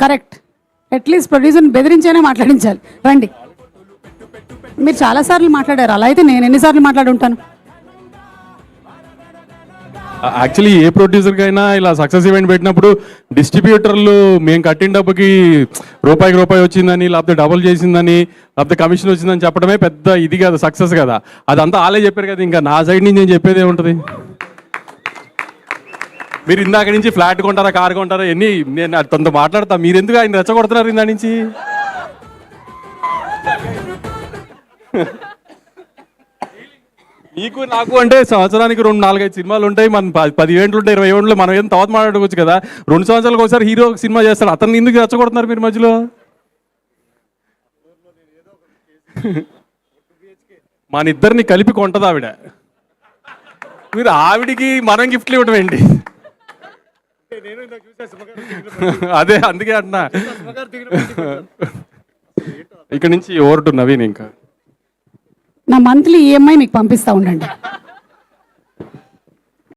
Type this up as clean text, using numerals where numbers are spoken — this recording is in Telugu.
కరెక్ట్. అట్లీస్ట్ ప్రొడ్యూసర్ని బెదిరించైనా మాట్లాడించాలి. రండి. మీరు చాలాసార్లు మాట్లాడారు, అలా అయితే నేను ఎన్నిసార్లు మాట్లాడి ఉంటాను. యాక్చువల్లీ ఏ ప్రొడ్యూసర్కైనా ఇలా సక్సెస్ ఈవెంట్ పెట్టినప్పుడు డిస్ట్రిబ్యూటర్లు మేము కట్టిన డబ్బుకి రూపాయికి రూపాయి వచ్చిందని, లేకపోతే డబుల్ చేసిందని, లేకపోతే కమిషన్ వచ్చిందని చెప్పడమే పెద్ద ఇది కదా, సక్సెస్ కదా. అదంతా వాళ్ళే చెప్పారు కదా, ఇంకా నా సైడ్ నుంచి నేను చెప్పేది ఏముంటుంది. మీరు ఇందాక నుంచి ఫ్లాట్ కొంటారా, కార్ కొంటారా, ఎన్ని నేను తనతో మాట్లాడతా, మీరు ఎందుకు ఆయన రెచ్చగొడుతున్నారు ఇందా నుంచి. మీకు నాకు అంటే సంవత్సరానికి 2-4-5 సినిమాలు ఉంటాయి, మన 10 ఈవెంట్లు ఉంటాయి, 20 ఈవెంట్లు, మనం ఏం తర్వాత మాట్లాడుకోవచ్చు కదా. 2 సంవత్సరాలకు ఒకసారి హీరో సినిమా చేస్తాడు, అతన్ని ఎందుకు రెచ్చగొడుతున్నారు మీరు మధ్యలో. మన ఇద్దరిని కలిపి కొంటది ఆవిడ, మీరు ఆవిడికి మనం గిఫ్ట్లు ఇవ్వడం ఏంటి. అదే అందుకే అంటున్నా. ఇక్కడ నుంచి ఓవర్ టు నవీన్. ఇంకా నా మంత్లీ ఈఎంఐ మీకు పంపిస్తూ ఉండండి.